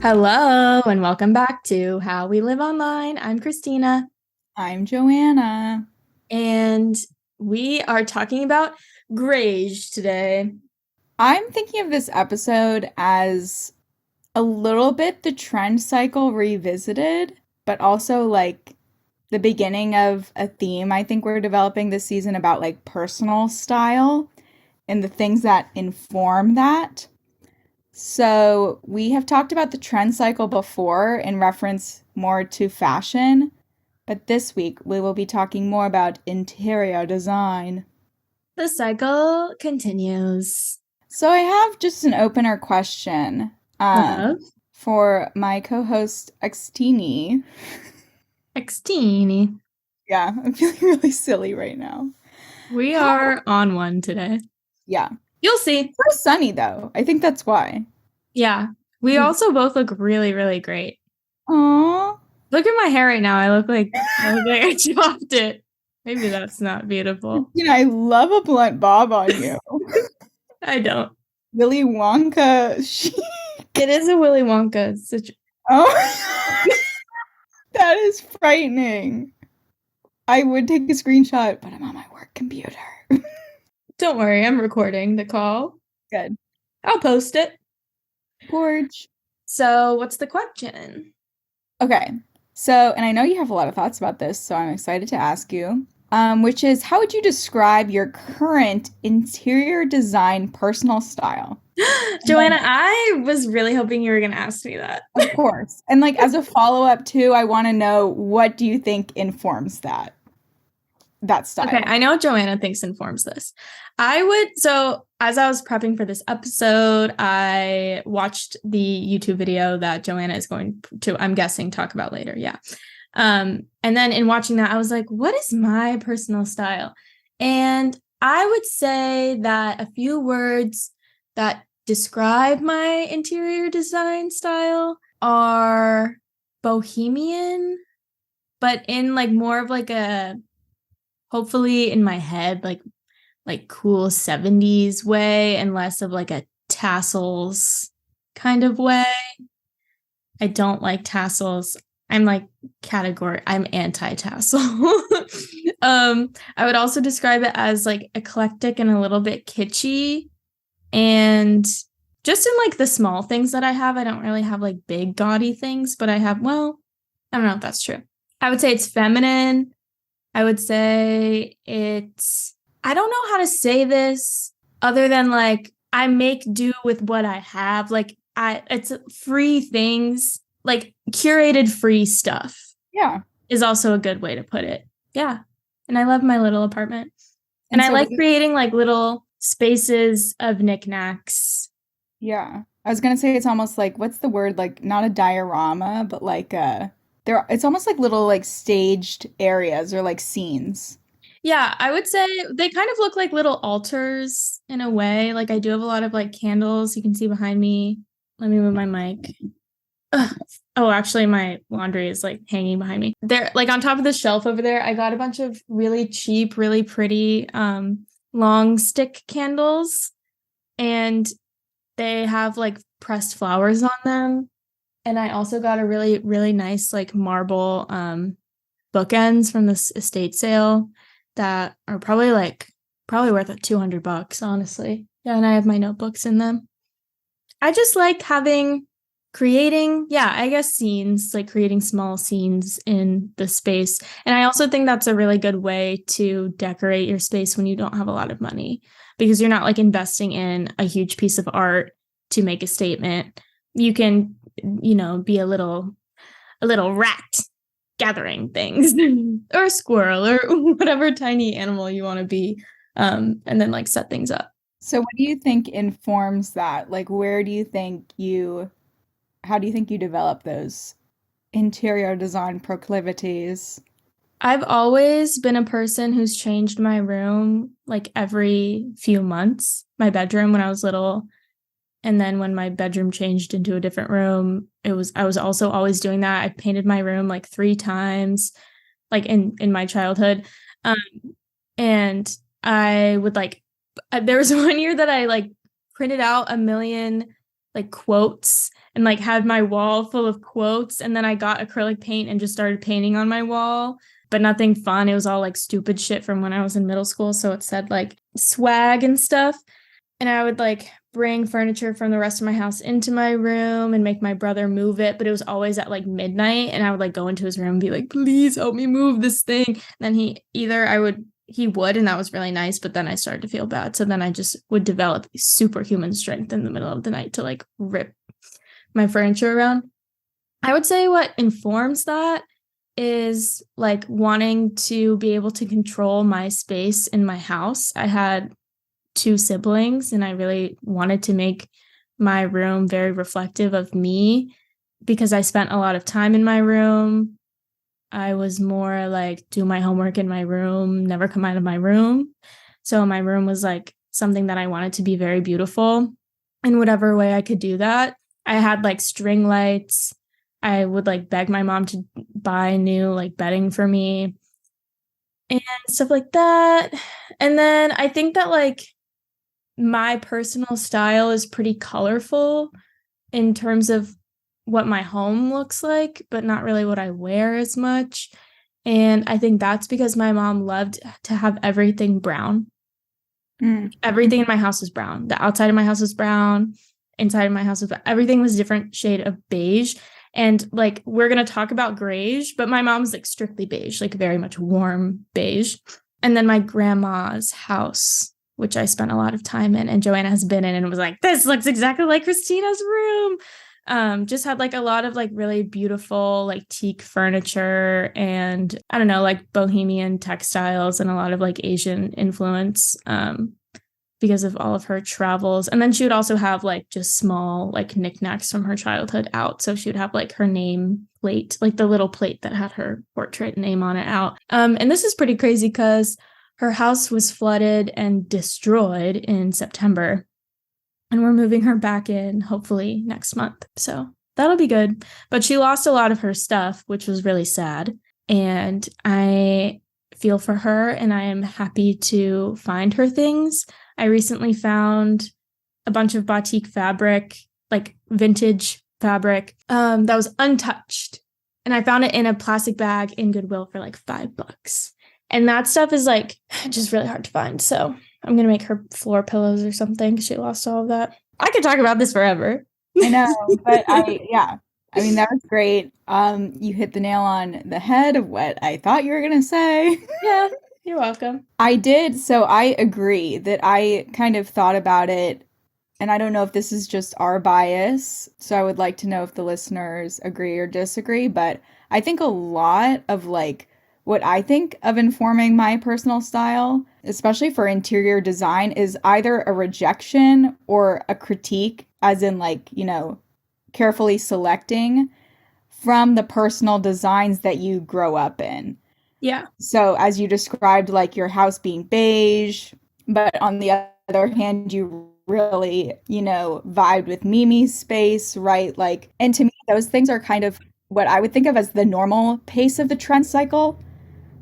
Hello and welcome back to How We Live Online. I'm Christina I'm Joanna. and we are talking about Grage today. I'm thinking of this episode as a little bit the trend cycle revisited, but also like the beginning of a theme I think we're developing this season about like personal style and the things that inform that. So, we have talked about the trend cycle before in reference more to fashion, but this week we will be talking more about interior design. The cycle continues. So I have just an opener question Love for my co-host Xtini. Xtini. Yeah, I'm feeling really silly right now. We How? are on one today. Yeah. You'll see. We're sunny though. I think that's why. Yeah. We also both look really, really great. Aww. Look at my hair right now. I look like I chopped it. Maybe that's not beautiful. I love a blunt bob on you. I don't. Willy Wonka. It is a Willy Wonka Oh, that is frightening. I would take a screenshot, but I'm on my work computer. Don't worry, I'm recording the call. Good. I'll post it. Porch. So, what's the question? Okay. So, and I know you have a lot of thoughts about this, so I'm excited to ask you. Which is, how would you describe your current interior design personal style? Joanna, I was really hoping you were going to ask me that. Of course. And like as a follow-up too, I want to know what do you think informs that style? Okay, I know Joanna thinks informs this. So as I was prepping for this episode, I watched the YouTube video that Joanna is going to, I'm guessing, talk about later. Yeah. And then in watching that, I was like, what is my personal style? And I would say that a few words that describe my interior design style are bohemian, but in like more of like a, hopefully in my head, like cool 70s way and less of like a tassels kind of way. I don't like tassels. I'm anti-tassel. I would also describe it as like eclectic and a little bit kitschy. And just in like the small things that I have, I don't really have like big gaudy things, but I have, well, I don't know if that's true. I would say it's feminine. I would say I don't know how to say this other than like I make do with what I have. It's free things, like curated free stuff. Yeah. Is also a good way to put it. Yeah. And I love my little apartment. And I so like creating like little spaces of knickknacks. Yeah. I was gonna say it's almost like what's the word? Like not a diorama, but like it's almost like little like staged areas or like scenes. Yeah, I would say they kind of look like little altars in a way. Like I do have a lot of like candles you can see behind me. Let me move my mic. Ugh. Oh, actually, my laundry is like hanging behind me. There, like on top of the shelf over there, I got a bunch of really cheap, really pretty long stick candles, and they have like pressed flowers on them. And I also got a really, really nice like marble bookends from this estate sale that are probably worth $200, honestly. Yeah, and I have my notebooks in them. I just like creating, yeah, I guess scenes, like creating small scenes in the space. And I also think that's a really good way to decorate your space when you don't have a lot of money because you're not like investing in a huge piece of art to make a statement. You can, be a little rat gathering things or a squirrel or whatever tiny animal you want to be, and then like set things up. So what do you think informs that? Like how do you think you develop those interior design proclivities? I've always been a person who's changed my room like every few months, my bedroom when I was little. And then when my bedroom changed into a different room, I was also always doing that. I painted my room like 3 times, like in my childhood. Um, and I would there was one year that I like printed out a million like quotes and like had my wall full of quotes. And then I got acrylic paint and just started painting on my wall, but nothing fun. It was all like stupid shit from when I was in middle school. So it said like swag and stuff. And I would like bring furniture from the rest of my house into my room and make my brother move it. But it was always at like midnight. And I would like go into his room and be like, please help me move this thing. And then he would, and that was really nice. But then I started to feel bad. So then I just would develop superhuman strength in the middle of the night to like rip my furniture around. I would say what informs that is like wanting to be able to control my space in my house. I had two siblings, and I really wanted to make my room very reflective of me because I spent a lot of time in my room. I was more like do my homework in my room, never come out of my room. So my room was like something that I wanted to be very beautiful in whatever way I could do that. I had like string lights. I would like beg my mom to buy new like bedding for me and stuff like that. And then I think that like my personal style is pretty colorful in terms of what my home looks like, but not really what I wear as much. And I think that's because my mom loved to have everything brown. Everything in my house was brown. The outside of my house was brown. Inside of my house was brown. Everything was a different shade of beige. And like, we're going to talk about grayish, but my mom's like strictly beige, like very much warm beige. And then my grandma's house, which I spent a lot of time in, and Joanna has been in, and was like, this looks exactly like Christina's room. Just had like a lot of like really beautiful like teak furniture and I don't know, like bohemian textiles and a lot of like Asian influence because of all of her travels. And then she would also have like just small like knickknacks from her childhood out. So she would have like her name plate, like the little plate that had her portrait name on it out. And this is pretty crazy because her house was flooded and destroyed in September. And we're moving her back in hopefully next month. So that'll be good. But she lost a lot of her stuff, which was really sad. And I feel for her, and I am happy to find her things. I recently found a bunch of batik fabric, like vintage fabric, that was untouched. And I found it in a plastic bag in Goodwill for like $5. And that stuff is like just really hard to find. So I'm going to make her floor pillows or something. She lost all of that. I could talk about this forever. I know, but I mean, that was great. You hit the nail on the head of what I thought you were going to say. Yeah, you're welcome. I did. So I agree that I kind of thought about it, and I don't know if this is just our bias. So I would like to know if the listeners agree or disagree. But I think a lot of like what I think of informing my personal style, especially for interior design, is either a rejection or a critique, as in like, you know, carefully selecting from the personal designs that you grow up in. Yeah. So as you described, like your house being beige, but on the other hand, you really, you know, vibed with Mimi's space, right? Like, and to me, those things are kind of what I would think of as the normal pace of the trend cycle,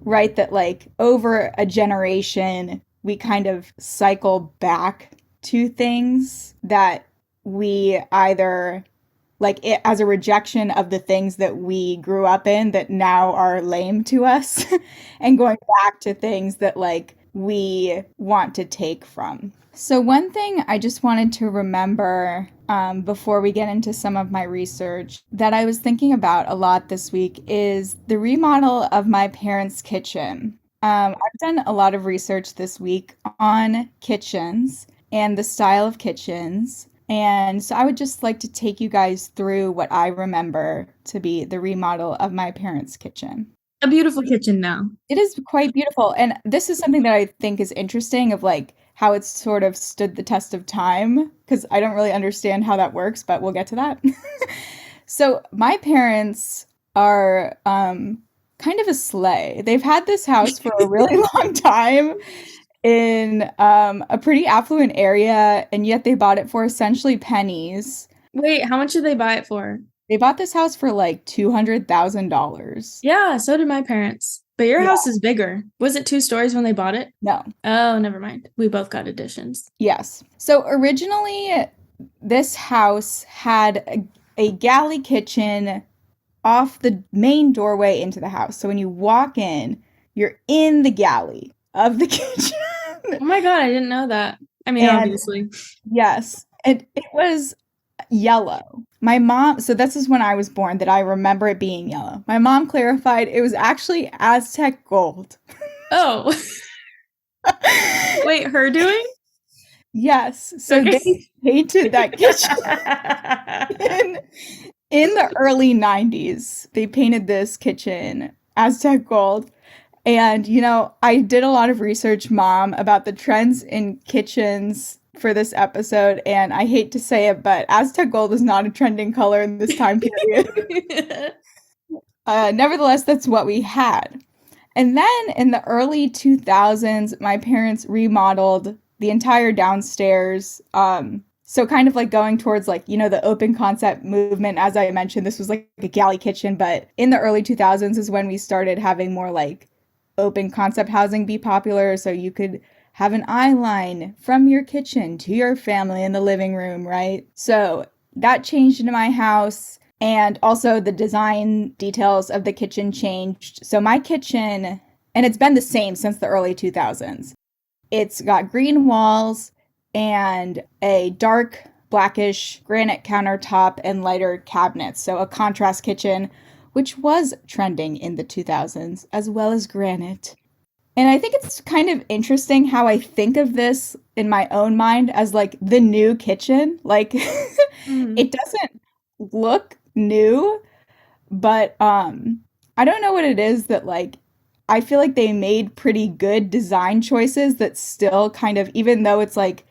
right? That like over a generation, we kind of cycle back to things that we either like it as a rejection of the things that we grew up in that now are lame to us and going back to things that like we want to take from. So one thing I just wanted to remember before we get into some of my research that I was thinking about a lot this week is the remodel of my parents' kitchen. I've done a lot of research this week on kitchens and the style of kitchens. And so I would just like to take you guys through what I remember to be the remodel of my parents' kitchen. A beautiful kitchen now. It is quite beautiful. And this is something that I think is interesting of like how it's sort of stood the test of time, because I don't really understand how that works, but we'll get to that. So my parents are kind of a sleigh. They've had this house for a really long time in a pretty affluent area, and yet they bought it for essentially pennies. Wait, how much did they buy it for? They bought this house for like $200,000. Yeah, so did my parents. But your house is bigger. Was it 2 stories when they bought it? No. Oh, never mind. We both got additions. Yes. So originally, this house had a galley kitchen off the main doorway into the house. So when you walk in, you're in the galley of the kitchen. Oh my God, I didn't know that. I mean, And obviously. yes, and it was yellow. My mom, so this is when I was born that I remember it being yellow. My mom clarified it was actually Aztec gold. Oh, wait, her doing? Yes, so Okay. they painted that kitchen in, in the early 90s. They painted this kitchen Aztec gold. And, I did a lot of research, Mom, about the trends in kitchens for this episode. And I hate to say it, but Aztec gold is not a trending color in this time period. Nevertheless, that's what we had. And then in the early 2000s, my parents remodeled the entire downstairs. So kind of like going towards like, the open concept movement. As I mentioned, this was like a galley kitchen, but in the early 2000s is when we started having more like open concept housing be popular. So you could have an eye line from your kitchen to your family in the living room, right? So that changed into my house. And also the design details of the kitchen changed. So my kitchen, and it's been the same since the early 2000s. It's got green walls and a dark blackish granite countertop and lighter cabinets. So a contrast kitchen, which was trending in the 2000s, as well as granite. And I think it's kind of interesting how I think of this in my own mind as like the new kitchen. Like Mhm. it doesn't look new, but I don't know what it is that like I feel like they made pretty good design choices that still kind of, even though it's like,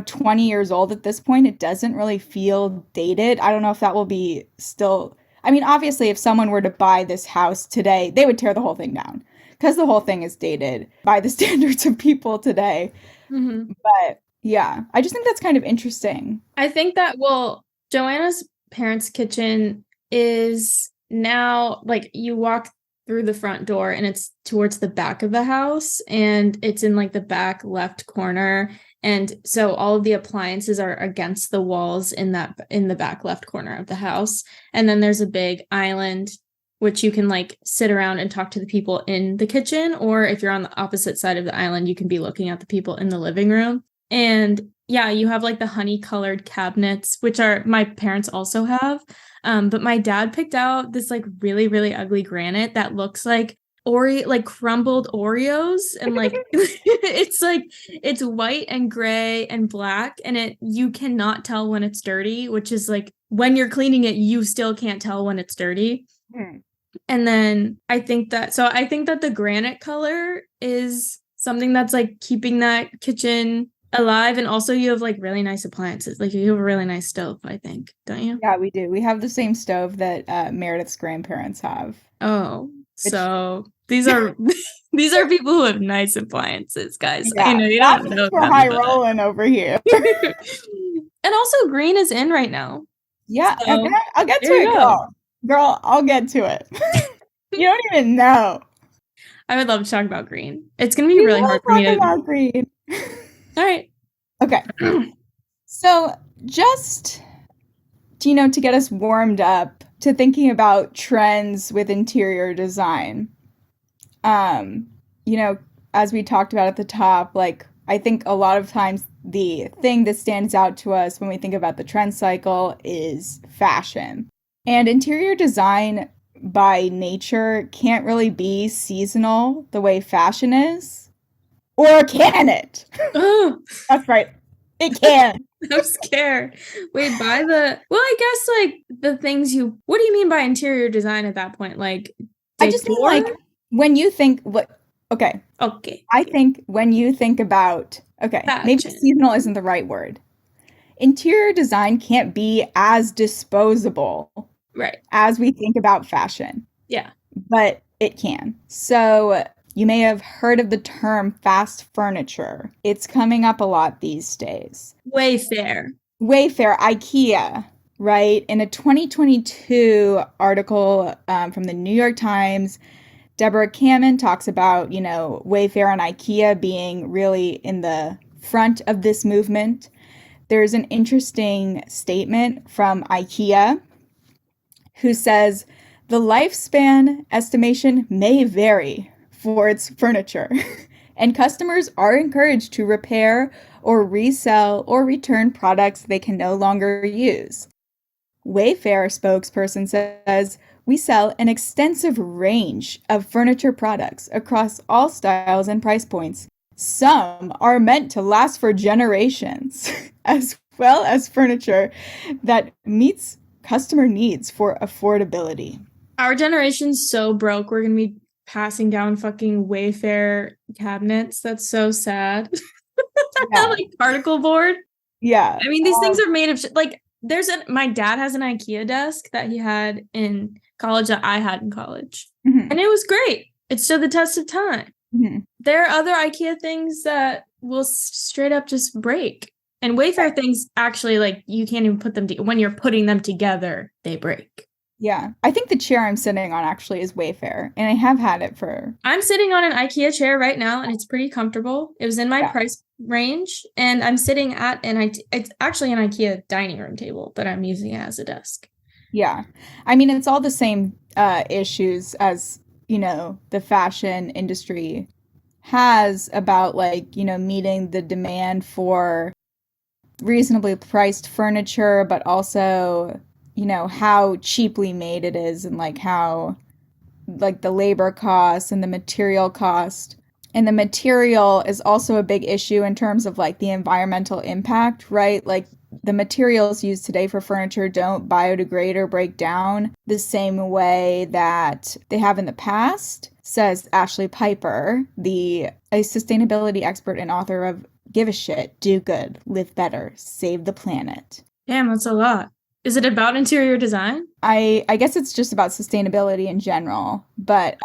20 years old at this point, it doesn't really feel dated. I don't know if that will be still, I mean, obviously if someone were to buy this house today, they would tear the whole thing down because the whole thing is dated by the standards of people today. Mhm. But yeah, I just think that's kind of interesting. I think that, well, Joanna's parents' kitchen is now like you walk through the front door and it's towards the back of the house and it's in like the back left corner. And so all of the appliances are against the walls in the back left corner of the house. And then there's a big island which you can like sit around and talk to the people in the kitchen, or if you're on the opposite side of the island, you can be looking at the people in the living room. And yeah, you have like the honey colored cabinets, which are my parents also have. But my dad picked out this like really, really ugly granite that looks like like crumbled Oreos. And like it's white and gray and black, and you cannot tell when it's dirty, which is like when you're cleaning it, you still can't tell when it's dirty. Hmm. And then I think that the granite color is something that's like keeping that kitchen alive. And also you have like really nice appliances. Like you have a really nice stove, I think, don't you? Yeah, we do. We have the same stove that Meredith's grandparents have. Oh, Which, so these are these are people who have nice appliances, guys. I yeah, know you not don't just know for them, high but rolling over here. and also green is in right now. Yeah, okay, So I'll get to there you it, go. girl. Girl, I'll get to it. You don't even know. I would love to talk about green. It's gonna be We really will hard for me talk to about green. all right. Okay, so just to get us warmed up to thinking about trends with interior design. Um, you know, as we talked about at the top, like I think a lot of times the thing that stands out to us when we think about the trend cycle is fashion. And interior design by nature can't really be seasonal the way fashion is. Or can it? Oh, That's right. It can. I'm scared. Wait, well, I guess like the things what do you mean by interior design at that point? Like I just mean decor? like when you think okay, Okay. I think when you think about, okay, maybe Fashion. seasonal isn't the right word. Interior design can't be as disposable Right. as we think about fashion, Yeah. but it can. So you may have heard of the term fast furniture. It's coming up a lot these days. Wayfair. Wayfair, IKEA, right? In a 2022 article from the New York Times, Deborah Kamen talks about, Wayfair and IKEA being really in the front of this movement. There's an interesting statement from IKEA. who says the lifespan estimation may vary for its furniture, and customers are encouraged to repair or resell or return products they can no longer use. Wayfair spokesperson says, we sell an extensive range of furniture products across all styles and price points. Some are meant to last for generations, as well as furniture that meets customer needs for affordability. Our generation's so broke, we're gonna be passing down fucking Wayfair cabinets. That's so sad. Yeah. Like particle board. Yeah. I mean, these things are made of shit. Like, my dad has an IKEA desk that he had in college that I had in college. Mhm. And it was great. It stood the test of time. Mhm. There are other IKEA things that will straight up just break. And Wayfair things actually, like, you can't even put them when you're putting them together, they break. Yeah. I think the chair I'm sitting on actually is Wayfair, and I have had it for... I'm sitting on an IKEA chair right now, and it's pretty comfortable. It was in my price range, and I'm sitting at it's actually an IKEA dining room table, but I'm using it as a desk. Yeah. I mean, it's all the same issues as, the fashion industry has about, like, meeting the demand for reasonably priced furniture, but also, how cheaply made it is, and like how, like, the labor costs and the material cost. And the material is also a big issue in terms of, like, the environmental impact, right? Like, the materials used today for furniture don't biodegrade or break down the same way that they have in the past, says Ashley Piper, a sustainability expert and author of Give a Shit, Do Good, Live Better, Save the Planet. Damn, that's a lot. Is it about interior design? I guess it's just about sustainability in general. But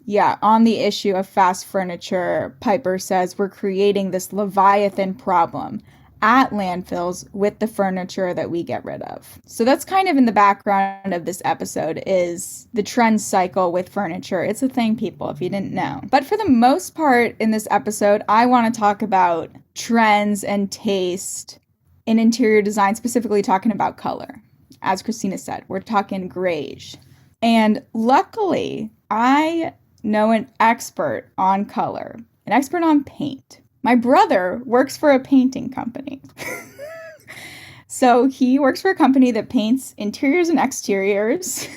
yeah, on the issue of fast furniture, Piper says we're creating this Leviathan problem at landfills with the furniture that we get rid of. So that's kind of in the background of this episode, is the trend cycle with furniture. It's a thing, people, if you didn't know. But for the most part in this episode, I want to talk about trends and taste in interior design, specifically talking about color. As Christina said, we're talking grayish. And luckily, I know an expert on color, an expert on paint. My brother works for a painting company. So he works for a company that paints interiors and exteriors.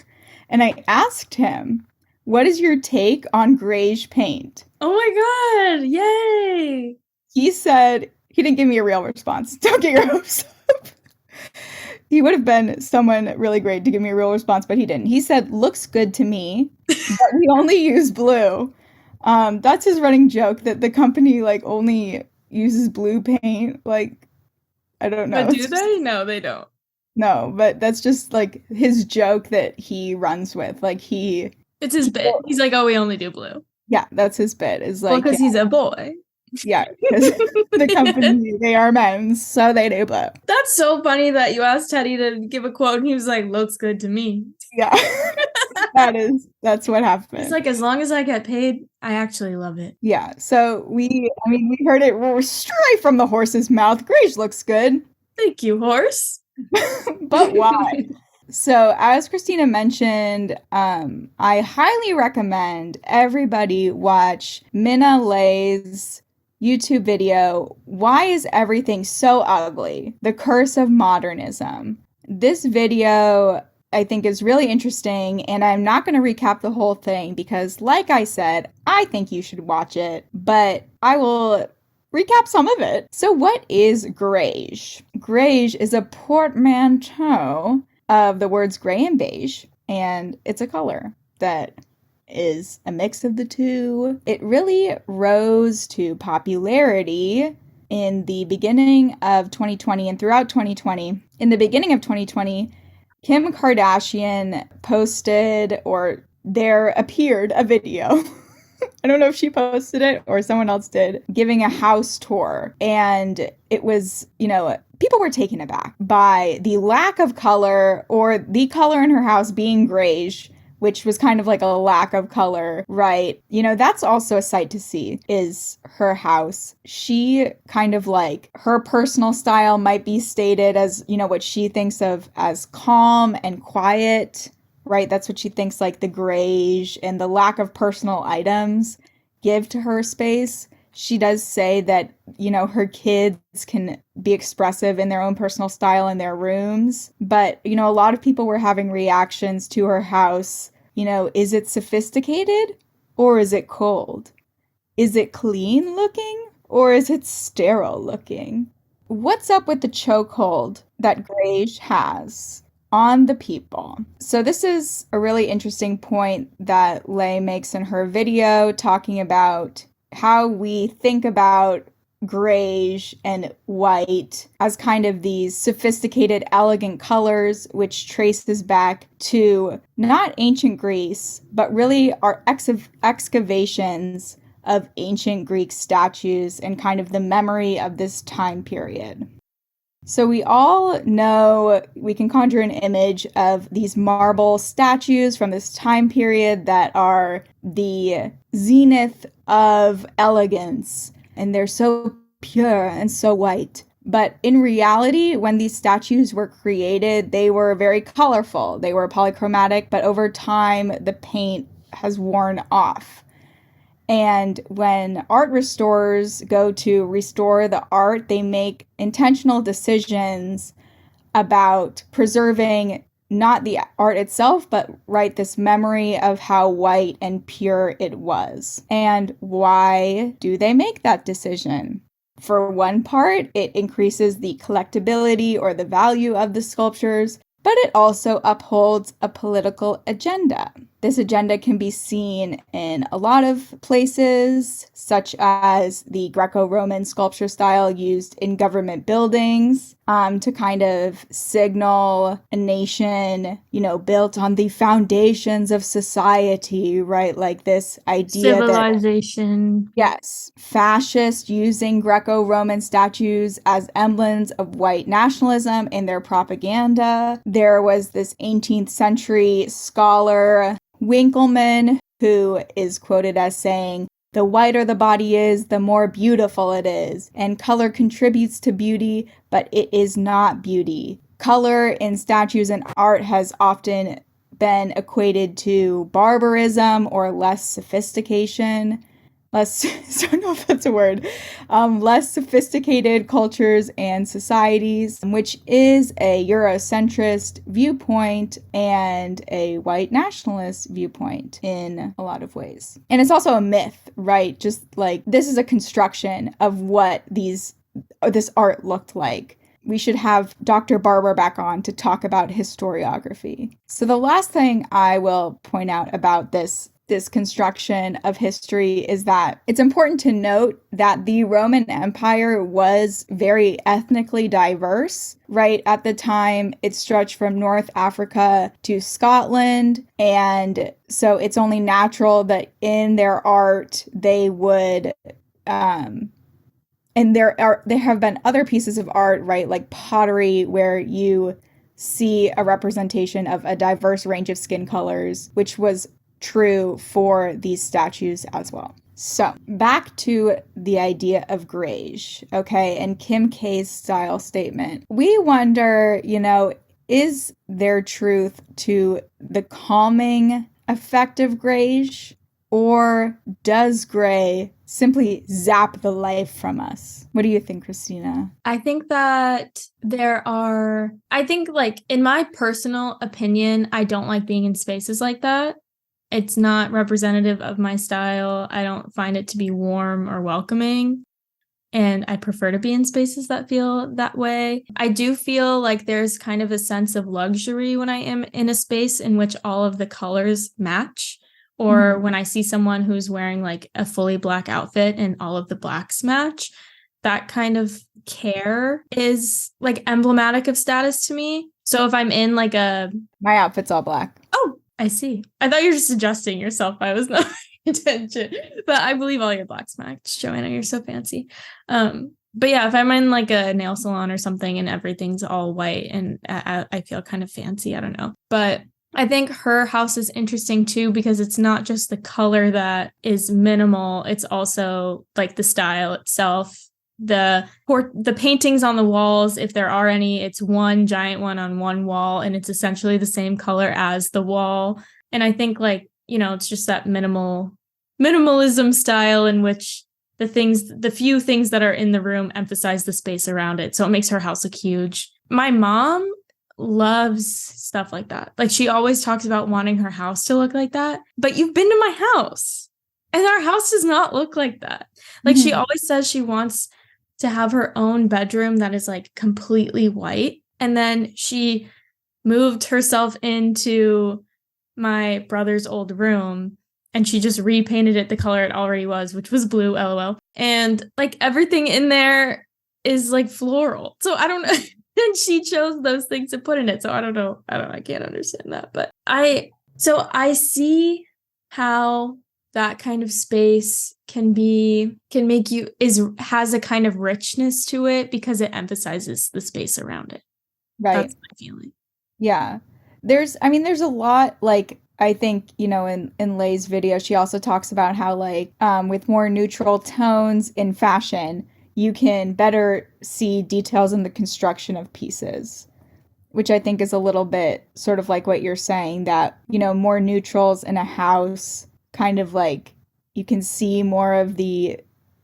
And I asked him, what is your take on grayish paint? Oh my God. Yay. He said, he didn't give me a real response. Don't get your hopes up. He would have been someone really great to give me a real response, but he didn't. He said, looks good to me, but we only use blue. That's his running joke, that the company, like, only uses blue paint. Like, I don't know. But do they? No, they don't. No, but that's just, like, his joke that he runs with. Like, it's his bit. He's like, oh, we only do blue. Yeah, that's his bit. Is like, well, because he's a boy. Yeah, because the company, they are men's, so they do blue. That's so funny that you asked Teddy to give a quote and he was like, looks good to me. Yeah, that's what happened. It's like, as long as I get paid, I actually love it. Yeah, so we heard it straight from the horse's mouth. Grayish looks good. Thank you, horse. But why? So, as Christina mentioned, I highly recommend everybody watch Minna Lay's YouTube video, Why is Everything So Ugly? The Curse of Modernism. This video, I think, is really interesting, and I'm not going to recap the whole thing because, like I said, I think you should watch it, but I will recap some of it. So what is grayish? Grayish is a portmanteau of the words gray and beige, and it's a color that is a mix of the two. It really rose to popularity in the beginning of 2020 and throughout 2020. In the beginning of 2020, Kim Kardashian posted, or there appeared a video. I don't know if she posted it or someone else did, giving a house tour. And it was, people were taken aback by the lack of color, or the color in her house being grayish, which was kind of like a lack of color, right? That's also a sight to see, is her house. She kind of, like, her personal style might be stated as, what she thinks of as calm and quiet. right? That's what she thinks like the grayish and the lack of personal items give to her space. She does say that, her kids can be expressive in their own personal style in their rooms. But, a lot of people were having reactions to her house. Is it sophisticated or is it cold? Is it clean looking or is it sterile looking? What's up with the chokehold that Grage has on the people? So this is a really interesting point that Lay makes in her video, talking about how we think about grayish and white as kind of these sophisticated, elegant colors, which traces back to not ancient Greece, but really our excavations of ancient Greek statues and kind of the memory of this time period. So we all know, we can conjure an image of these marble statues from this time period that are the zenith of elegance, and they're so pure and so white. But in reality, when these statues were created, they were very colorful. They were polychromatic, but over time, the paint has worn off. And when art restorers go to restore the art, they make intentional decisions about preserving not the art itself, but this memory of how white and pure it was. And why do they make that decision? For one part, it increases the collectability or the value of the sculptures, but it also upholds a political agenda. This agenda can be seen in a lot of places, such as the Greco-Roman sculpture style used in government buildings, to kind of signal a nation, built on the foundations of society, right? Like this idea civilization. Yes. Fascists using Greco-Roman statues as emblems of white nationalism in their propaganda. There was this 18th century scholar, Winckelmann, who is quoted as saying, "The whiter the body is, the more beautiful it is, and color contributes to beauty, but it is not beauty." Color in statues and art has often been equated to barbarism or less sophistication. I don't know if that's a word, less sophisticated cultures and societies, which is a Eurocentrist viewpoint and a white nationalist viewpoint in a lot of ways. And it's also a myth, right? Just like this is a construction of what this art looked like. We should have Dr. Barber back on to talk about historiography. So the last thing I will point out about this construction of history is that it's important to note that the Roman Empire was very ethnically diverse, right? At the time, it stretched from North Africa to Scotland, and so it's only natural that in their art they would and there have been other pieces of art, right, like pottery, where you see a representation of a diverse range of skin colors, which was true for these statues as well. So back to the idea of grayish, okay, and Kim K's style statement. We wonder, is there truth to the calming effect of grayish, or does gray simply zap the life from us? What do you think, Christina? I think that like in my personal opinion, I don't like being in spaces like that. It's not representative of my style. I don't find it to be warm or welcoming. And I prefer to be in spaces that feel that way. I do feel like there's kind of a sense of luxury when I am in a space in which all of the colors match. Or when I see someone who's wearing like a fully black outfit and all of the blacks match, that kind of care is like emblematic of status to me. So if I'm in like my outfit's all black. Oh, I see. I thought you were just adjusting yourself. I was not paying attention. But I believe all your blacks match, Joanna. You're so fancy. But yeah, if I'm in like a nail salon or something and everything's all white and I feel kind of fancy, I don't know. But I think her house is interesting too, because it's not just the color that is minimal. It's also like the style itself the paintings on the walls, if there are any, it's one giant one on one wall, and it's essentially the same color as the wall. And I think, like, it's just that minimalism style in which the few things that are in the room emphasize the space around it. So it makes her house look huge. My mom loves stuff like that. Like, she always talks about wanting her house to look like that. But you've been to my house, and our house does not look like that. Like, she always says she wants to have her own bedroom that is like completely white. And then she moved herself into my brother's old room, and she just repainted it the color it already was, which was blue, LOL. And like everything in there is like floral. So I don't know. And she chose those things to put in it. So I don't know. I can't understand that. But I see how that kind of space can make you has a kind of richness to it because it emphasizes the space around it. Right. That's my feeling. Yeah. There's a lot, like, I think, in Lay's video, she also talks about how, like, with more neutral tones in fashion, you can better see details in the construction of pieces, which I think is a little bit sort of like what you're saying, that, more neutrals in a house, kind of like you can see more of the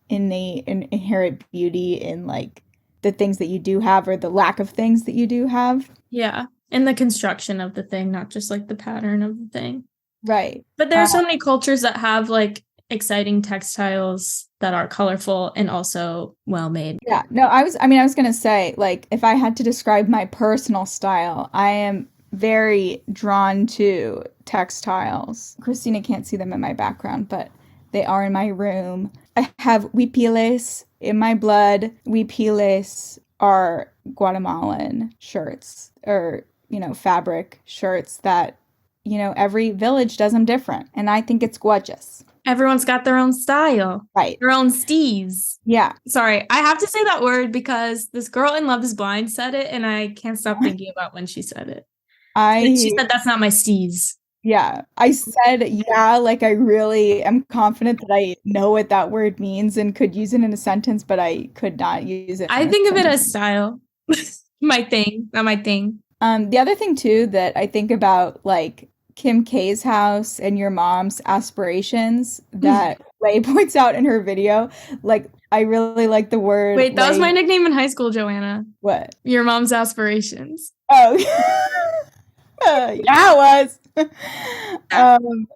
innate and inherent beauty in, like, the things that you do have, or the lack of things that you do have. Yeah. And the construction of the thing, not just like the pattern of the thing. Right. But there are so many cultures that have like exciting textiles that are colorful and also well made. Yeah. No, I was going to say, like, if I had to describe my personal style, I am very drawn to textiles. Christina can't see them in my background, but they are in my room. I have huipiles in my blood. Huipiles are Guatemalan shirts, or, fabric shirts that, every village does them different. And I think it's gorgeous. Everyone's got their own style. Right. Their own steez. Yeah. Sorry, I have to say that word because this girl in Love is Blind said it, and I can't stop thinking about when she said it. She said, "That's not my steez." Yeah. I said, yeah, like, I really am confident that I know what that word means and could use it in a sentence, but I could not use it. I think of it as style. My thing, not my thing. The other thing too that I think about, like, Kim K's house and your mom's aspirations that Lay points out in her video, like, I really like the word. Wait, that was my nickname in high school, Joanna. What? Your mom's aspirations. Oh, yeah, it was. Sorry.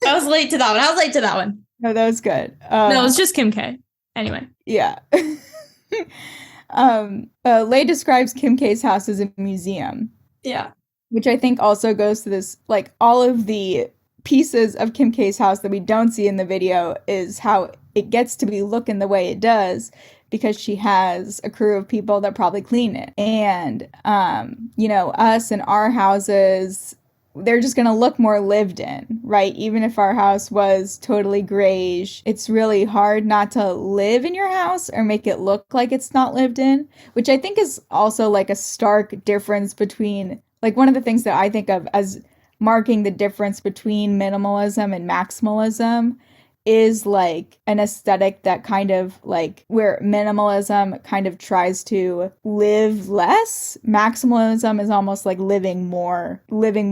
I was late to that one. No, that was good. No, it was just Kim K. Anyway. Yeah. Lay describes Kim K's house as a museum. Yeah. Which I think also goes to this, like, all of the pieces of Kim K's house that we don't see in the video is how it gets to be looking the way it does because she has a crew of people that probably clean it. And, us and our houses, they're just going to look more lived in, right? Even if our house was totally grayish, it's really hard not to live in your house or make it look like it's not lived in, which I think is also like a stark difference between, like, one of the things that I think of as marking the difference between minimalism and maximalism is, like, an aesthetic that kind of, like, where minimalism kind of tries to live less. Maximalism is almost like living more, doing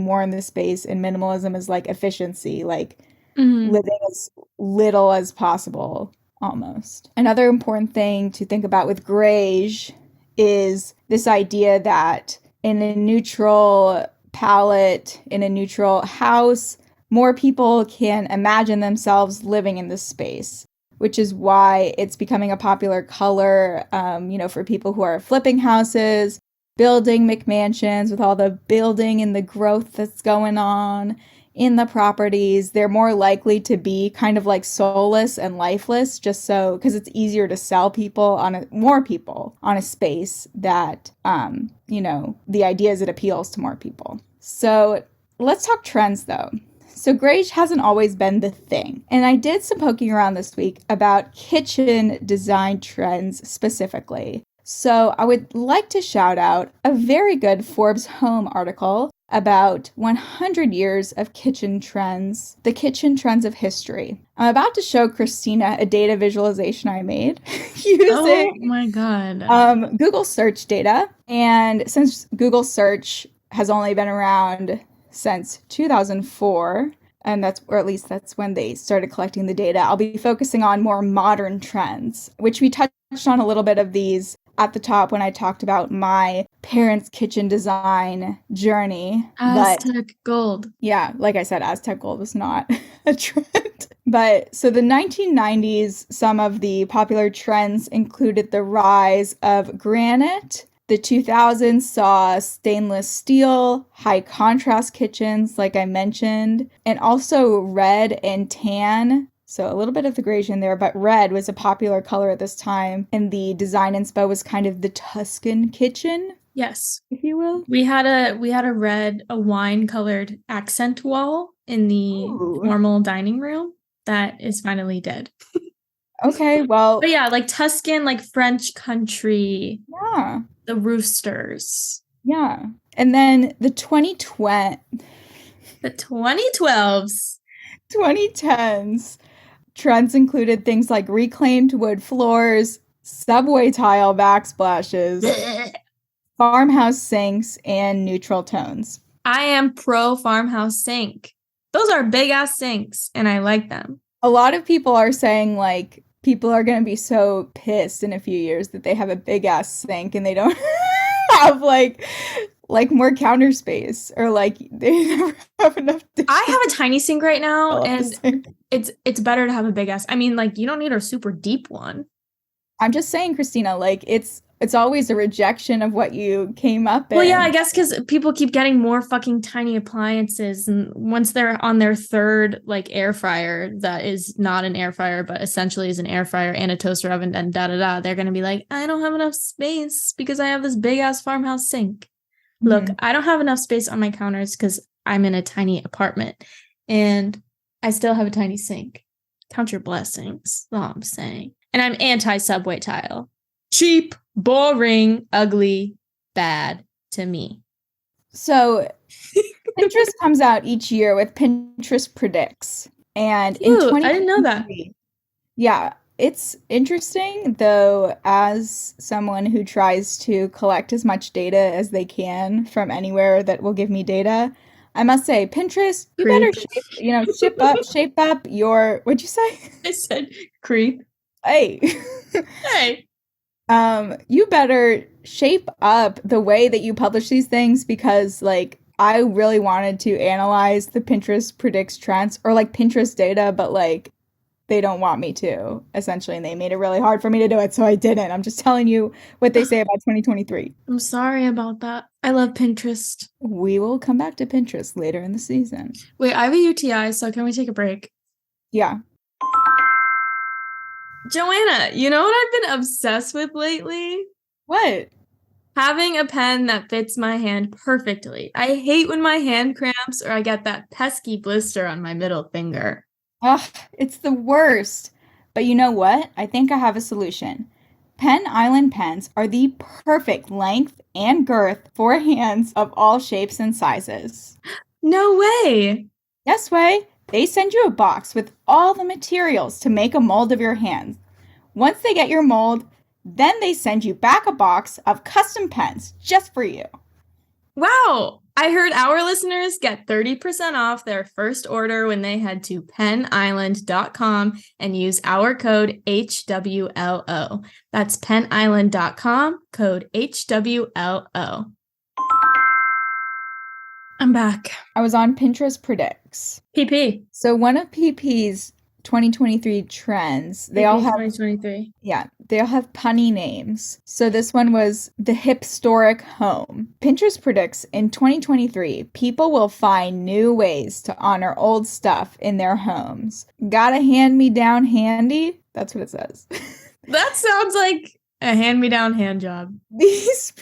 more in this space. And minimalism is like efficiency, like living as little as possible, almost. Another important thing to think about with grayish is this idea that in a neutral palette, in a neutral house, more people can imagine themselves living in this space, which is why it's becoming a popular color, for people who are flipping houses, building McMansions with all the building and the growth that's going on in the properties. They're more likely to be kind of like soulless and lifeless, just so, because it's easier to sell more people on a space that, the idea is it appeals to more people. So let's talk trends though. So grayish hasn't always been the thing. And I did some poking around this week about kitchen design trends specifically. So I would like to shout out a very good Forbes Home article about 100 years of kitchen trends, the kitchen trends of history. I'm about to show Christina a data visualization I made Oh using my God. Google search data. And since Google search has only been around since 2004, and or at least that's when they started collecting the data, I'll be focusing on more modern trends, which we touched on a little bit of these at the top when I talked about my parents' kitchen design journey. But Aztec gold. yeah, like I said, Aztec gold was not a trend. But so the 1990s, some of the popular trends included the rise of granite. The 2000s saw stainless steel, high contrast kitchens, like I mentioned, and also red and tan. So a little bit of the gradation there, but red was a popular color at this time. And the design inspo was kind of the Tuscan kitchen, Yes. if you will. We had a red, a wine colored accent wall in the Ooh. formal dining room that is finally dead. Okay, well. But yeah, like Tuscan, like French country. Yeah. The roosters. Yeah. And then the 2020, The 2012s. 2010s trends included things like reclaimed wood floors, subway tile backsplashes, farmhouse sinks, and neutral tones. I am pro farmhouse sink. Those are big ass sinks, and I like them. A lot of people are saying, like, people are going to be so pissed in a few years that they have a big ass sink and they don't have like more counter space, or like they never have enough dishes. I have a tiny sink right now, and it's better to have a big ass. I mean, like, you don't need a super deep one. I'm just saying, Christina, like it's always a rejection of what you came up in. Well, yeah, I guess because people keep getting more fucking tiny appliances, and once they're on their third like air fryer that is not an air fryer but essentially is an air fryer and a toaster oven and they're gonna be like, I don't have enough space because I have this big ass farmhouse sink. Mm-hmm. Look, I don't have enough space on my counters because I'm in a tiny apartment, and I still have a tiny sink. Count your blessings, that's all I'm saying. And I'm anti-subway tile. Cheap, boring, ugly, bad to me. So Pinterest comes out each year with Pinterest Predicts. And Ooh, I didn't know that. Yeah, it's interesting, though, as someone who tries to collect as much data as they can from anywhere that will give me data. I must say, Pinterest, you better shape up your, what'd you say? I said creep. Hey. Hey. You better shape up the way that you publish these things, because like I really wanted to analyze the Pinterest predicts trends, or like Pinterest data, but like they don't want me to, essentially, and they made it really hard for me to do it, so I didn't. I'm just telling you what they say about 2023. I'm sorry about that. I love Pinterest. We will come back to Pinterest later in the season. Wait, I have a UTI, so can we take a break? Yeah. Joanna, you know what I've been obsessed with lately? What? Having a pen that fits my hand perfectly. I hate when my hand cramps or I get that pesky blister on my middle finger. Ugh, it's the worst. But you know what? I think I have a solution. Pen Island pens are the perfect length and girth for hands of all shapes and sizes. No way! Yes way. They send you a box with all the materials to make a mold of your hands. Once they get your mold, then they send you back a box of custom pens just for you. Wow! I heard our listeners get 30% off their first order when they head to penisland.com and use our code HWLO. That's penisland.com, code HWLO. I'm back. I was on Pinterest Predicts. PP. So one of PP's 2023 trends, they all have 2023. Yeah, they all have punny names. So this one was the hipstoric home. Pinterest predicts in 2023, people will find new ways to honor old stuff in their homes. Got a hand-me-down handy? That's what it says. That sounds like a hand-me-down hand job. These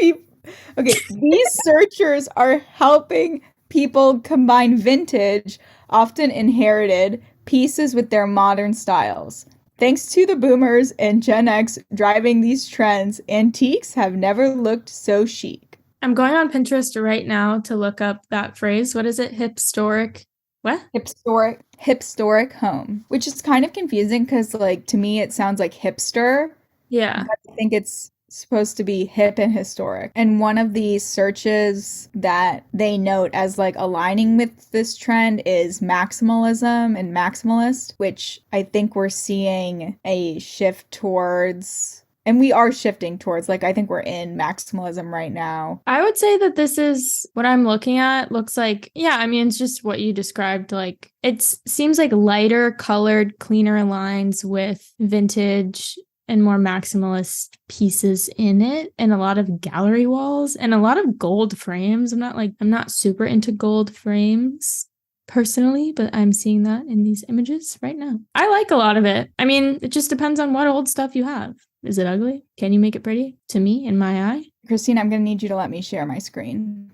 searchers are helping people combine vintage, often inherited, pieces with their modern styles. Thanks to the boomers and Gen X driving these trends, antiques have never looked so chic. I'm going on Pinterest right now to look up that phrase. What is it? Hipstoric. What? Hipstoric home, which is kind of confusing because like to me it sounds like hipster, Yeah. but I think it's supposed to be hip and historic. And one of the searches that they note as like aligning with this trend is maximalism and maximalist, which I think we're seeing a shift towards, and we are shifting towards, like, I think we're in maximalism right now. I would say that this is what I'm looking at. Looks like, yeah, I mean, it's just what you described. Like, it seems like lighter colored, cleaner lines with vintage and more maximalist pieces in it, and a lot of gallery walls and a lot of gold frames. I'm not super into gold frames personally, but I'm seeing that in these images right now. I like a lot of it. I mean, it just depends on what old stuff you have. Is it ugly? Can you make it pretty? To me, in my eye? Christine, I'm going to need you to let me share my screen.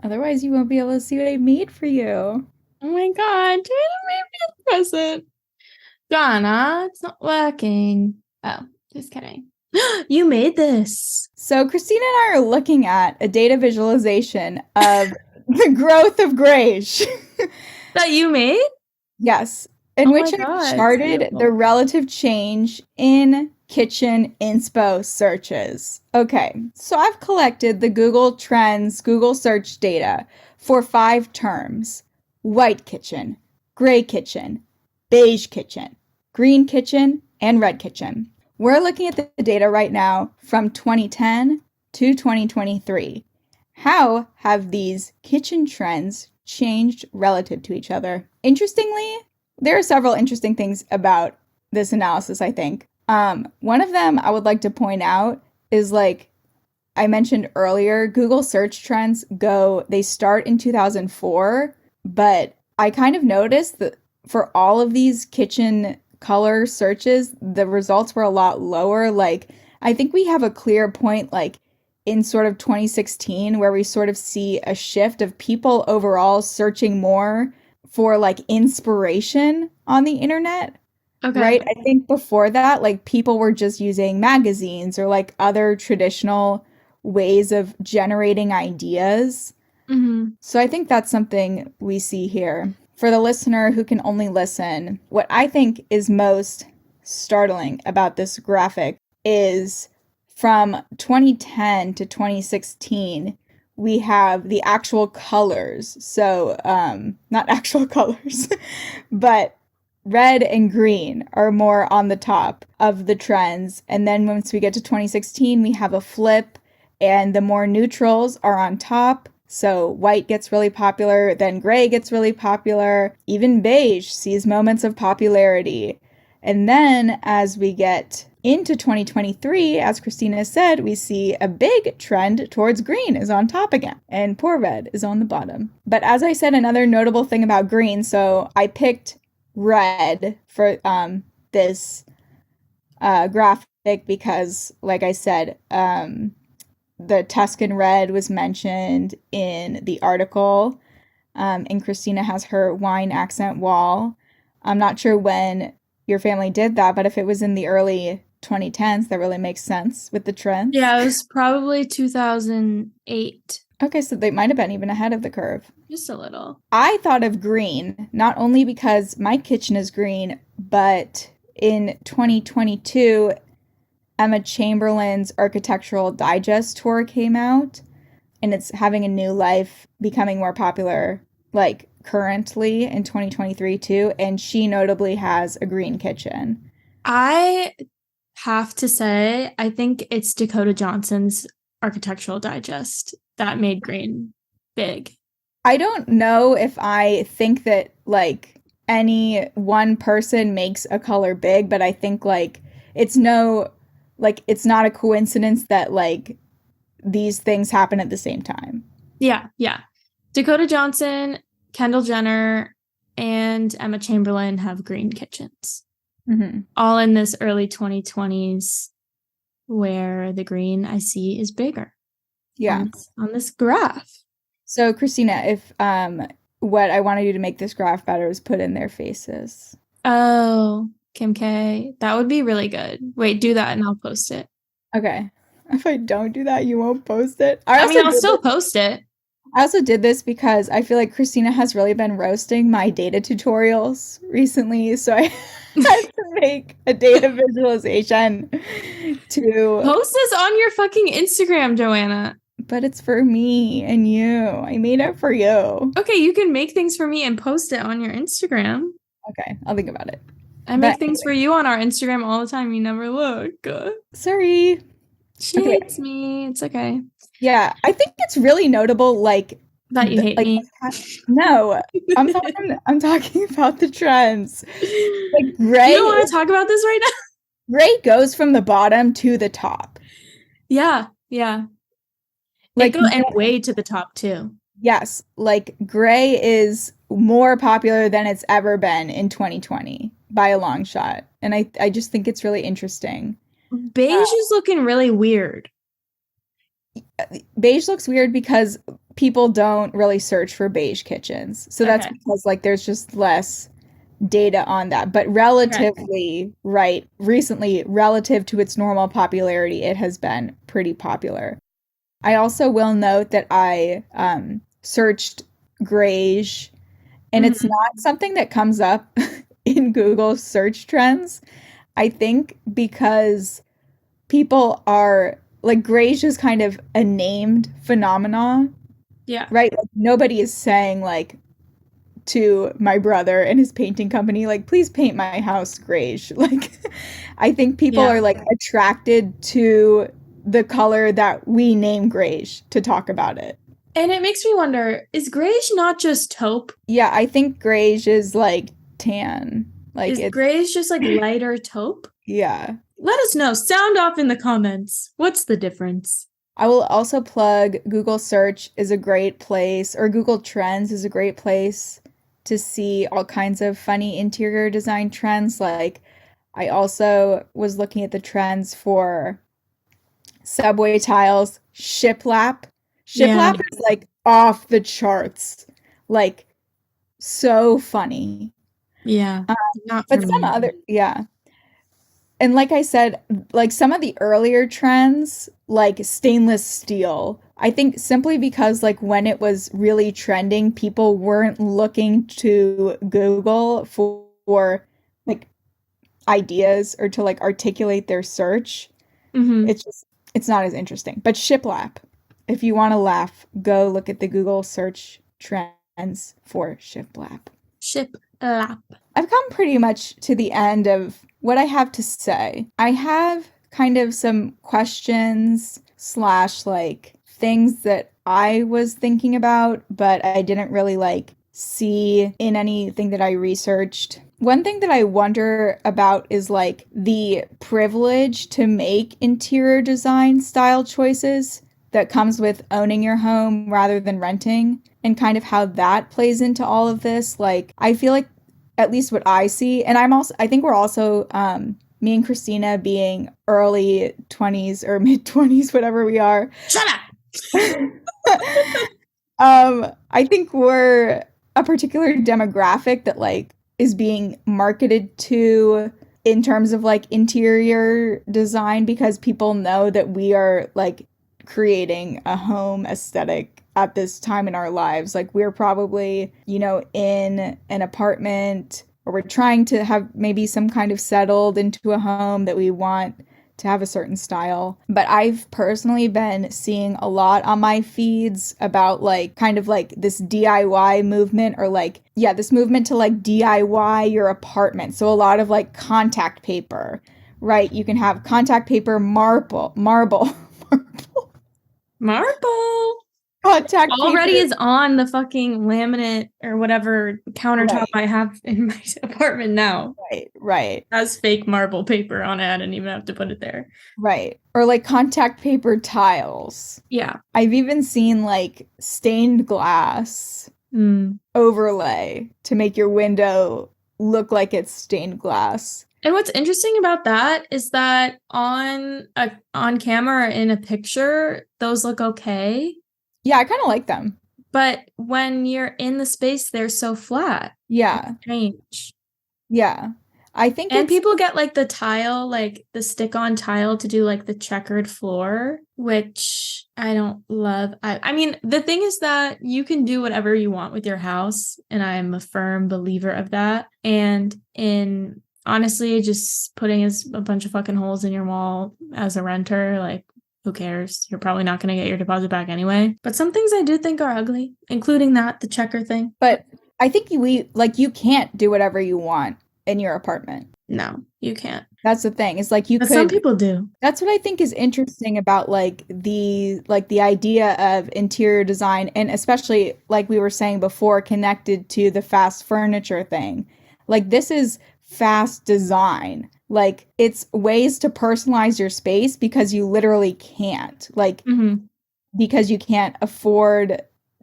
Otherwise, you won't be able to see what I made for you. Oh my god, Jada made me a present. Donna, it's not working. Oh, just kidding. You made this. So, Christina and I are looking at a data visualization of the growth of grayish. That you made? Yes, in Oh which my I god, charted the relative change in kitchen inspo searches. Okay, so I've collected the Google Trends Google search data for 5 terms: white kitchen, gray kitchen, beige kitchen, green kitchen, and red kitchen. We're looking at the data right now from 2010 to 2023. How have these kitchen trends changed relative to each other? Interestingly, there are several interesting things about this analysis, I think. One of them I would like to point out is, like I mentioned earlier, Google search trends they start in 2004, but I kind of noticed that for all of these kitchen color searches, the results were a lot lower. Like, I think we have a clear point, like in sort of 2016, where we sort of see a shift of people overall searching more for like inspiration on the internet. Okay. Right? I think before that, like people were just using magazines or like other traditional ways of generating ideas. Mm-hmm. So I think that's something we see here. For the listener who can only listen, what I think is most startling about this graphic is from 2010 to 2016, we have the actual colors. So, not actual colors, but red and green are more on the top of the trends. And then once we get to 2016, we have a flip, and the more neutrals are on top. So white gets really popular, then gray gets really popular, even beige sees moments of popularity. And then as we get into 2023, as Christina said, we see a big trend towards green is on top again, and poor red is on the bottom. But as I said, another notable thing about green, so I picked red for this graphic because, like I said, the Tuscan red was mentioned in the article, and Christina has her wine accent wall. I'm not sure when your family did that, but if it was in the early 2010s, that really makes sense with the trends. Yeah, it was probably 2008. Okay, so they might have been even ahead of the curve. Just a little. I thought of green, not only because my kitchen is green, but in 2022, Emma Chamberlain's Architectural Digest tour came out, and it's having a new life, becoming more popular, like currently in 2023 too, and she notably has a green kitchen. I have to say, I think it's Dakota Johnson's Architectural Digest that made green big. I don't know if I think that like any one person makes a color big, but I think like it's it's not a coincidence that like these things happen at the same time. Yeah, yeah. Dakota Johnson, Kendall Jenner, and Emma Chamberlain have green kitchens. Mm-hmm. All in this early 2020s where the green I see is bigger. Yeah. On this graph. So Christina, if what I wanted you to make this graph better is put in their faces. Oh, Kim K. That would be really good. Wait, do that and I'll post it. Okay. If I don't do that, you won't post it. I mean, I'll still post it. I also did this because I feel like Christina has really been roasting my data tutorials recently, so I had to make a data visualization to, Post this on your fucking Instagram, Joanna. but it's for me and you. I made it for you. Okay, you can make things for me and post it on your Instagram. Okay, I'll think about it. I make things for you on our Instagram all the time. You never look. Sorry. She hates me. It's okay. Yeah, I think it's really notable, like that you hate me. No, I'm talking about the trends. Like Gray. You don't want to talk about this right now? Gray goes from the bottom to the top. Yeah. Like go and way to the top too. Yes, like Gray is more popular than it's ever been in 2020 by a long shot. And I just think it's really interesting. Beige is looking really weird. Beige looks weird because people don't really search for beige kitchens. So that's because like there's just less data on that. But relatively, recently, relative to its normal popularity, it has been pretty popular. I also will note that I searched grayish, and it's not something that comes up in Google search trends. I think because people are like grayish is kind of a named phenomenon. Yeah. Right? Like, nobody is saying like to my brother and his painting company, like, please paint my house grayish. Like, I think people are like attracted to the color that we name grayish to talk about it. And it makes me wonder, is grayish not just taupe? Yeah, I think grayish is like tan. Like, is grayish just like lighter taupe? Yeah. Let us know. Sound off in the comments. What's the difference? I will also plug Google Search is a great place, or Google Trends is a great place to see all kinds of funny interior design trends. Like, I also was looking at the trends for subway tiles, shiplap. Shiplap is like off the charts. Like, so funny. Yeah. But some other, And like I said, like some of the earlier trends, like stainless steel, I think simply because like when it was really trending, people weren't looking to Google for like ideas or to like articulate their search. It's not as interesting. But shiplap, if you want to laugh, go look at the Google search trends for shiplap. Shiplap. I've come pretty much to the end of what I have to say. I have kind of some questions / like things that I was thinking about, but I didn't really like see in anything that I researched. One thing that I wonder about is like the privilege to make interior design style choices that comes with owning your home rather than renting, and kind of how that plays into all of this. Like, I feel like at least what I see, and I think we're also, me and Christina being early 20s or mid 20s, whatever we are. Shut up! I think we're a particular demographic that like is being marketed to in terms of like interior design, because people know that we are like creating a home aesthetic at this time in our lives. Like, we're probably, in an apartment, or we're trying to have maybe some kind of settled into a home that we want to have a certain style. But I've personally been seeing a lot on my feeds about like kind of like this DIY movement, or like, this movement to like DIY your apartment. So a lot of like contact paper, right? You can have contact paper, marble. Contact already paper is on the fucking laminate or whatever countertop I have in my apartment now. Right. It has fake marble paper on it. I didn't even have to put it there. Right. Or like contact paper tiles. Yeah. I've even seen like stained glass overlay to make your window look like it's stained glass. And what's interesting about that is that on camera or in a picture, those look okay. Yeah, I kind of like them. But when you're in the space, they're so flat. Yeah. It's strange. Yeah. I think And it's people get like the tile, like the stick-on tile to do like the checkered floor, which I don't love. I mean, the thing is that you can do whatever you want with your house, and I'm a firm believer of that. And in honestly, just putting a bunch of fucking holes in your wall as a renter, like who cares? You're probably not going to get your deposit back anyway. But some things I do think are ugly, including that, the checker thing. but I think you can't do whatever you want in your apartment. No, you can't. That's the thing. It's like you But some could people do. That's what I think is interesting about the idea of interior design, and especially like we were saying before, connected to the fast furniture thing. Like this is fast design. Like it's ways to personalize your space because you literally can't. Like Mm-hmm. because you can't afford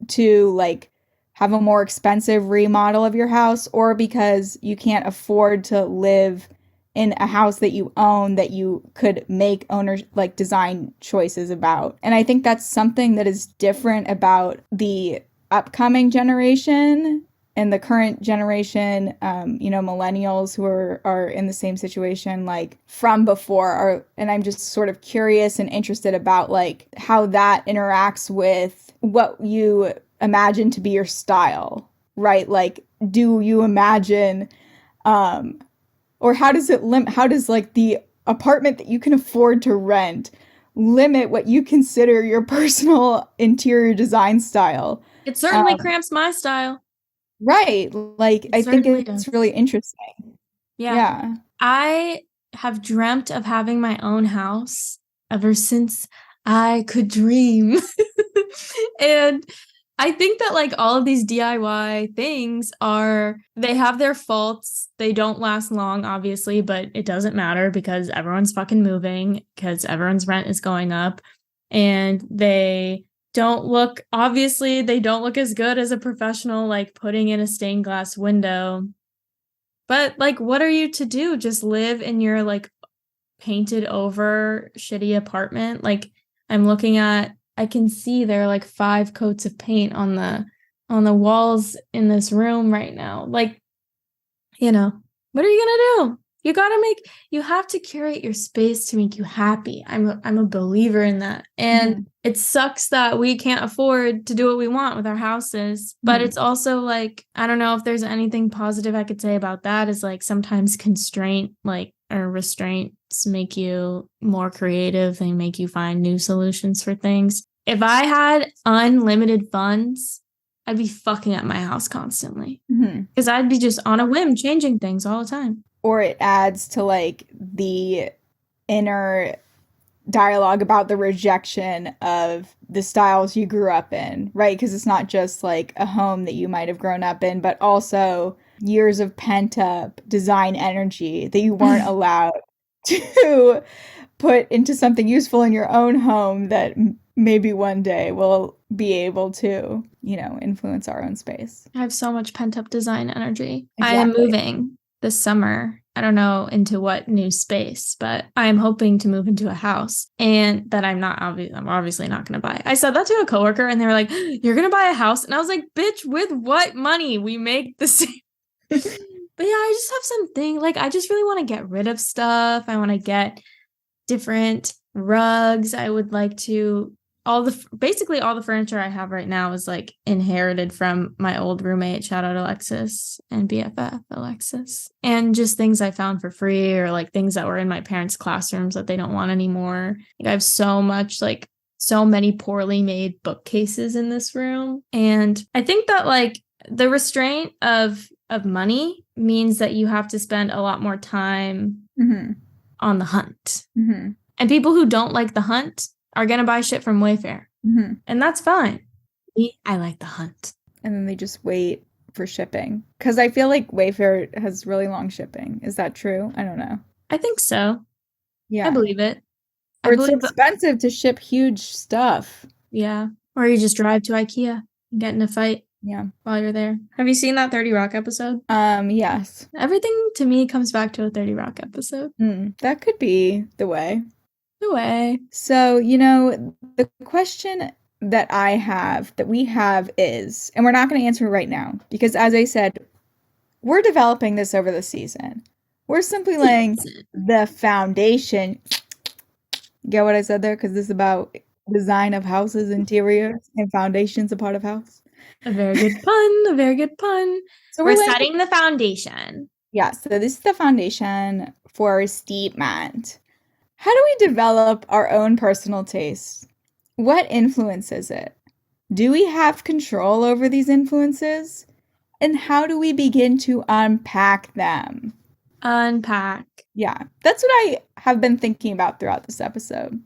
to like have a more expensive remodel of your house, or because you can't afford to live in a house that you own that you could make owner like design choices about. And I think that's something that is different about the upcoming generation and the current generation, millennials who are in the same situation like from before are, and I'm just sort of curious and interested about like how that interacts with what you imagine to be your style, right? Like, do you imagine, or how does like the apartment that you can afford to rent limit what you consider your personal interior design style? It certainly Um, cramps my style. Right. Like, It I think certainly it's really does. interesting. Yeah. Yeah. I have dreamt of having my own house ever since I could dream. And I think that like all of these DIY things they have their faults. They don't last long, obviously, but it doesn't matter because everyone's fucking moving because everyone's rent is going up. And they don't look as good as a professional, like putting in a stained glass window. But like, what are you to do? Just live in your like painted over shitty apartment? Like, I can see there are like 5 coats of paint on the walls in this room right now. Like, what are you gonna do? You have to curate your space to make you happy. I'm a believer in that. And Hmm. it sucks that we can't afford to do what we want with our houses. But Hmm. it's also like, I don't know if there's anything positive I could say about that is like sometimes constraint, like, or restraints make you more creative and make you find new solutions for things. If I had unlimited funds, I'd be fucking up my house constantly Hmm. because I'd be just on a whim changing things all the time. Or it adds to like the inner dialogue about the rejection of the styles you grew up in, right? Because it's not just like a home that you might have grown up in, but also years of pent up design energy that you weren't allowed to put into something useful in your own home that maybe one day will be able to, influence our own space. I have so much pent up design energy. I am Exactly. moving this summer. I don't know into what new space, but I'm hoping to move into a house and that I'm obviously not going to buy. I said that to a coworker and they were like, "You're going to buy a house?" And I was like, "Bitch, with what money? We make the same." But yeah, I just have something like I just really want to get rid of stuff. I want to get different rugs. I would like to basically all the furniture I have right now is like inherited from my old roommate. Shout out Alexis and BFF Alexis. And just things I found for free or like things that were in my parents' classrooms that they don't want anymore. Like I have so many poorly made bookcases in this room. And I think that like the restraint of money means that you have to spend a lot more time Hmm. on the hunt. Hmm. And people who don't like the hunt are going to buy shit from Wayfair. Hmm. And that's fine. Me, I like the hunt. And then they just wait for shipping. Because I feel like Wayfair has really long shipping. Is that true? I don't know. I think so. I Yeah. believe it. I Or it's so believe, expensive to ship huge stuff. yeah. Or you just drive to IKEA and get in a fight Yeah. while you're there. Have you seen that 30 Rock episode? Yes. Everything to me comes back to a 30 Rock episode. That could be the way. No way. So, the question that we have is, and we're not going to answer right now, because as I said, we're developing this over the season. We're simply laying the foundation. Get what I said there? Because this is about design of houses, interiors, and foundations a part of house. A very good pun. A very good pun. So We're we're laying, setting the foundation. yeah, so this is the foundation for our statement. How do we develop our own personal taste? What influences it? Do we have control over these influences? And how do we begin to unpack them? Unpack. Yeah, that's what I have been thinking about throughout this episode.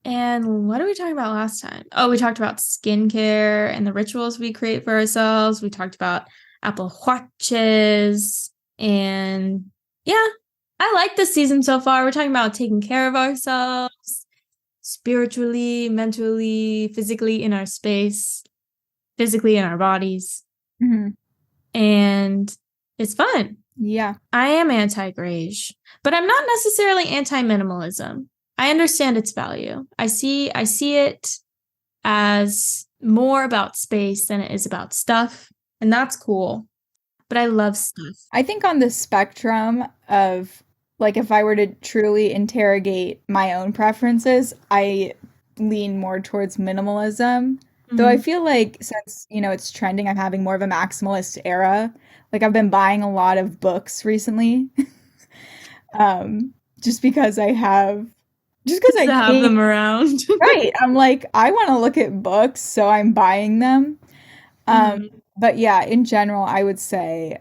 And what did we talk about last time? Oh, we talked about skincare and the rituals we create for ourselves. We talked about Apple Watches. And yeah, I like this season so far. We're talking about taking care of ourselves spiritually, mentally, physically in our space, physically in our bodies. Mm-hmm. And it's fun. Yeah. I am anti-grage, but I'm not necessarily anti-minimalism. I understand its value. I see it as more about space than it is about stuff, and that's cool. But I love stuff. I think on the spectrum of like if I were to truly interrogate my own preferences, I lean more towards minimalism. Though I feel like since, it's trending, I'm having more of a maximalist era. Like I've been buying a lot of books recently. Just because I to have them around. Right. I'm like, I want to look at books, so I'm buying them. But yeah, in general, I would say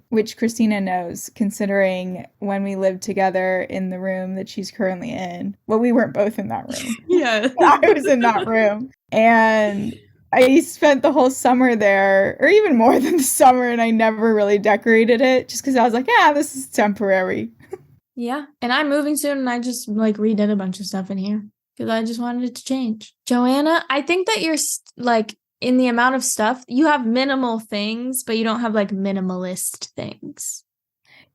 which Christina knows, considering when we lived together in the room that she's currently in. Well, we weren't both in that room. Yeah. I was in that room. And I spent the whole summer there, or even more than the summer, and I never really decorated it just because I was like, yeah, this is temporary. Yeah. And I'm moving soon, and I just like redid a bunch of stuff in here because I just wanted it to change. Joanna, I think that you're like, in the amount of stuff, you have minimal things, but you don't have like minimalist things.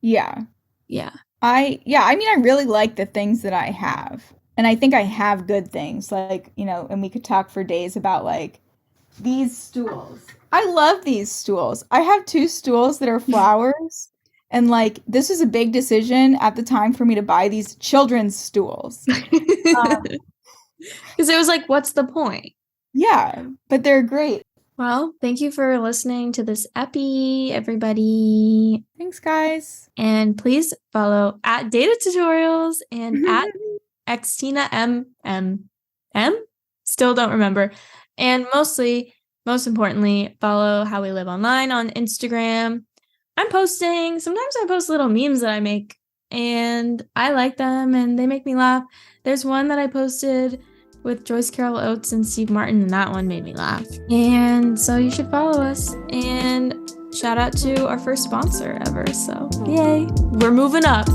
Yeah. Yeah. I mean, I really like the things that I have. And I think I have good things. Like, and we could talk for days about like these stools. I love these stools. I have 2 stools that are flowers. And like, this was a big decision at the time for me to buy these children's stools. Because it was like, what's the point? Yeah, but they're great. Well, thank you for listening to this epi, everybody. Thanks, guys. And please follow at Data Tutorials and at XTinaMM. Still don't remember. And most importantly, follow How We Live Online on Instagram. Sometimes I post little memes that I make, and I like them, and they make me laugh. There's one that I posted with Joyce Carol Oates and Steve Martin, and that one made me laugh. And so you should follow us. And shout out to our first sponsor ever. So yay, we're moving up.